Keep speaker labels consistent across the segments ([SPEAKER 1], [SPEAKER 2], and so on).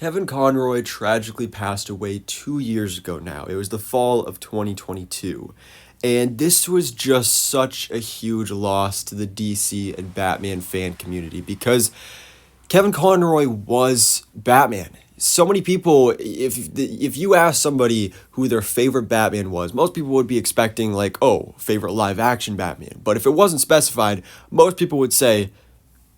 [SPEAKER 1] Kevin Conroy tragically passed away 2 years ago now. It was the fall of 2022. And this was just such a huge loss to the DC and Batman fan community because Kevin Conroy was Batman. So many people, if you ask somebody who their favorite Batman was, most people would be expecting like, oh, favorite live action Batman. But if it wasn't specified, most people would say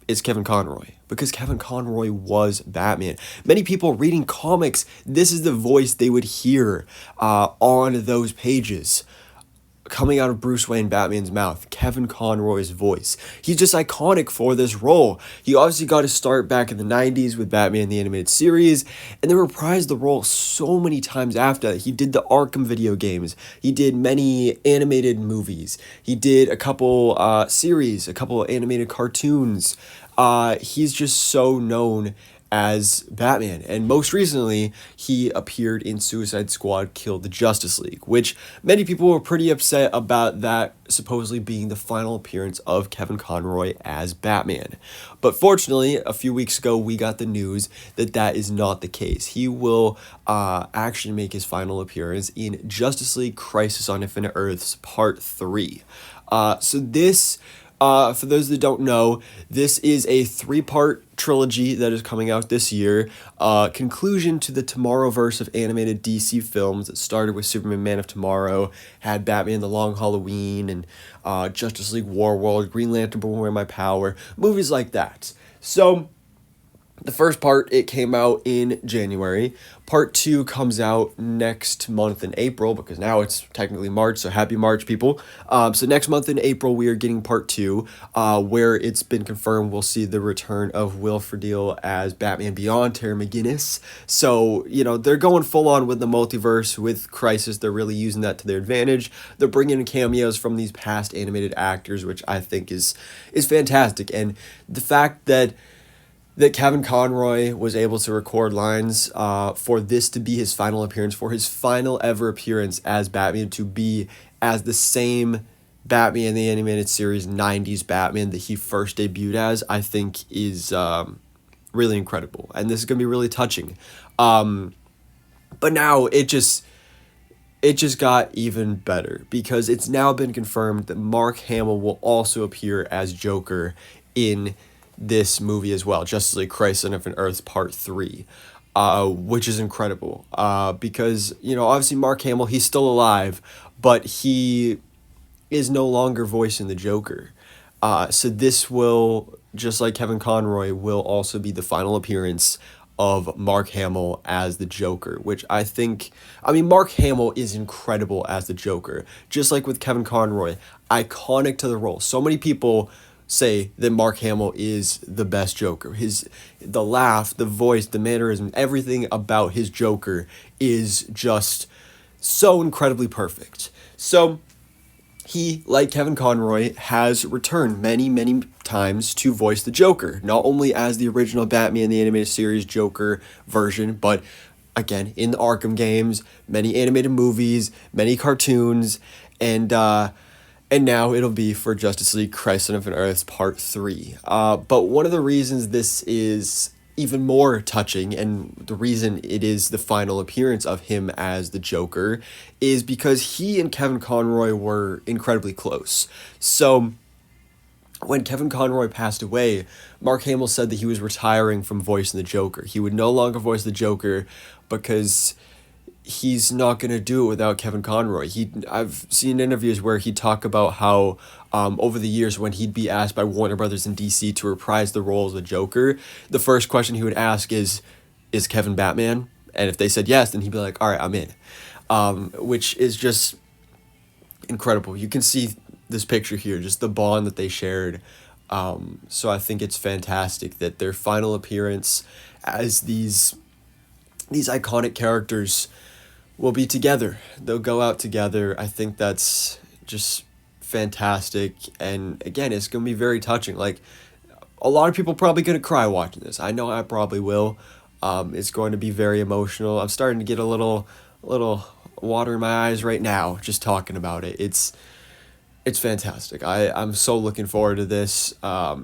[SPEAKER 1] it's Kevin Conroy because Kevin Conroy was Batman. Many people reading comics, this is the voice they would hear on those pages coming out of Bruce Wayne Batman's mouth, Kevin Conroy's voice. He's just iconic for this role. He obviously got his start back in the 90s with Batman the Animated Series, and then reprised the role so many times after that. He did the Arkham video games. He did many animated movies. He did a couple series, a couple animated cartoons. He's just so known as Batman. And most recently, he appeared in Suicide Squad Killed the Justice League, which many people were pretty upset about that supposedly being the final appearance of Kevin Conroy as Batman. But fortunately, a few weeks ago, we got the news that that is not the case. He will actually make his final appearance in Justice League Crisis on Infinite Earths Part 3. So this... for those that don't know, this is a 3-part trilogy that is coming out this year. Conclusion to the Tomorrowverse of animated DC films that started with Superman Man of Tomorrow, had Batman The Long Halloween, and Justice League War World, Green Lantern Born Where My Power, movies like that. So the first part, it came out in January. Part 2 comes out next month in April, because now it's technically March, so happy March, people. So next month in April, we are getting Part 2, where it's been confirmed we'll see the return of Will Friedle as Batman Beyond, Terry McGinnis. So, they're going full on with the multiverse, with Crisis. They're really using that to their advantage. They're bringing in cameos from these past animated actors, which I think is fantastic. And the fact that Kevin Conroy was able to record lines for this to be his final appearance, for his final ever appearance as Batman, to be as the same Batman the Animated Series 90s Batman that he first debuted as, I think is really incredible. And this is going to be really touching. But now it just got even better, because it's now been confirmed that Mark Hamill will also appear as Joker in this movie as well, Justice League Crisis on Infinite Earths Part 3, which is incredible, because, obviously Mark Hamill, he's still alive, but he is no longer voicing the Joker. So this will, just like Kevin Conroy, will also be the final appearance of Mark Hamill as the Joker, which Mark Hamill is incredible as the Joker, just like with Kevin Conroy, iconic to the role. So many people say that Mark Hamill is the best Joker. The laugh, the voice, the mannerism, everything about his Joker is just so incredibly perfect. So he, like Kevin Conroy, has returned many, many times to voice the Joker, not only as the original Batman the Animated Series Joker version, but again in the Arkham games, many animated movies, many cartoons, and now it'll be for Justice League Crisis on Infinite Earths Part 3. But one of the reasons this is even more touching, and the reason it is the final appearance of him as the Joker, is because he and Kevin Conroy were incredibly close. So when Kevin Conroy passed away, Mark Hamill said that he was retiring from voicing the Joker. He would no longer voice the Joker because he's not going to do it without Kevin Conroy. I've seen interviews where he'd talk about how over the years, when he'd be asked by Warner Brothers and DC to reprise the role as the Joker, the first question he would ask is Kevin Batman? And if they said yes, then he'd be like, all right, I'm in. Which is just incredible. You can see this picture here, just the bond that they shared. So I think it's fantastic that their final appearance as these iconic characters will be together. They'll go out together. I think that's just fantastic. And again, it's going to be very touching. Like, a lot of people probably going to cry watching this. I know I probably will. It's going to be very emotional. I'm starting to get a little water in my eyes right now just talking about it. It's fantastic. I'm so looking forward to this. I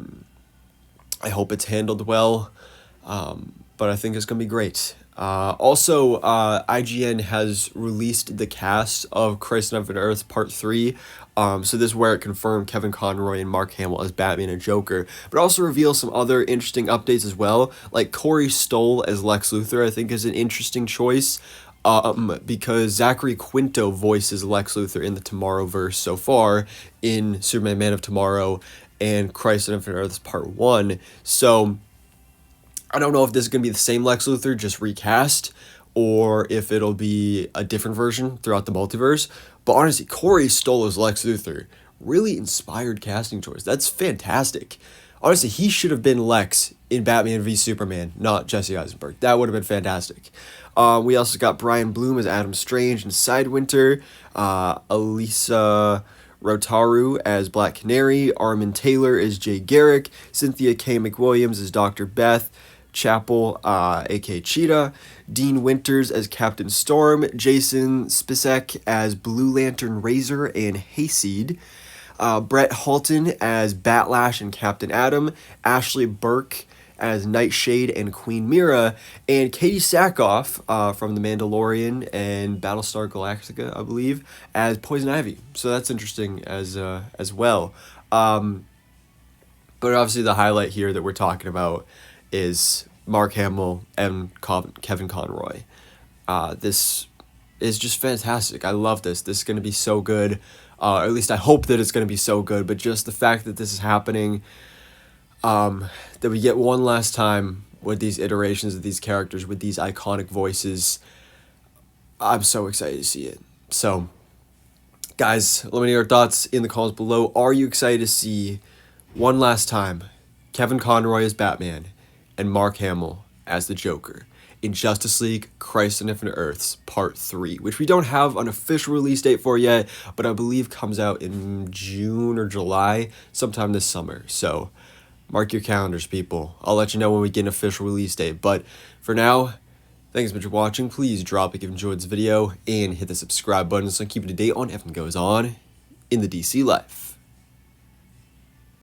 [SPEAKER 1] hope it's handled well. but I think it's going to be great. Also, IGN has released the cast of Crisis on Infinite Earths Part 3. So this is where it confirmed Kevin Conroy and Mark Hamill as Batman and Joker, but also reveals some other interesting updates as well, like Corey Stoll as Lex Luthor. I think is an interesting choice, because Zachary Quinto voices Lex Luthor in the Tomorrowverse so far in Superman Man of Tomorrow and Crisis on Infinite Earths Part 1. So I don't know if this is going to be the same Lex Luthor, just recast, or if it'll be a different version throughout the multiverse. But honestly, Corey Stoll as Lex Luthor, really inspired casting choice. That's fantastic. Honestly, he should have been Lex in Batman v Superman, not Jesse Eisenberg. That would have been fantastic. We also got Brian Bloom as Adam Strange and Sidewinter, Elisa Rotaru as Black Canary, Armin Taylor as Jay Garrick, Cynthia K. McWilliams as Dr. Beth, Chapel, aka Cheetah, Dean Winters as Captain Storm, Jason Spacek as Blue Lantern Razor and Hayseed, Brett Halton as Batlash and Captain Atom, Ashley Burke as Nightshade and Queen Mira, and Katie Sackhoff from The Mandalorian and Battlestar Galactica, I believe, as Poison Ivy. So that's interesting as well. But obviously the highlight here that we're talking about is Mark Hamill and Kevin Conroy. This is just fantastic. I love this. This is going to be so good. Or at least I hope that it's going to be so good. But just the fact that this is happening, that we get one last time with these iterations of these characters, with these iconic voices, I'm so excited to see it. So, guys, let me know your thoughts in the comments below. Are you excited to see, one last time, Kevin Conroy as Batman and Mark Hamill as the Joker in Justice League Crisis on Infinite Earths Part 3, which we don't have an official release date for yet, but I believe comes out in June or July, sometime this summer. So mark your calendars, people. I'll let you know when we get an official release date. But for now, thanks so much for watching. Please drop a like if you enjoyed this video and hit the subscribe button so I keep you up to date on everything that goes on in the DC life.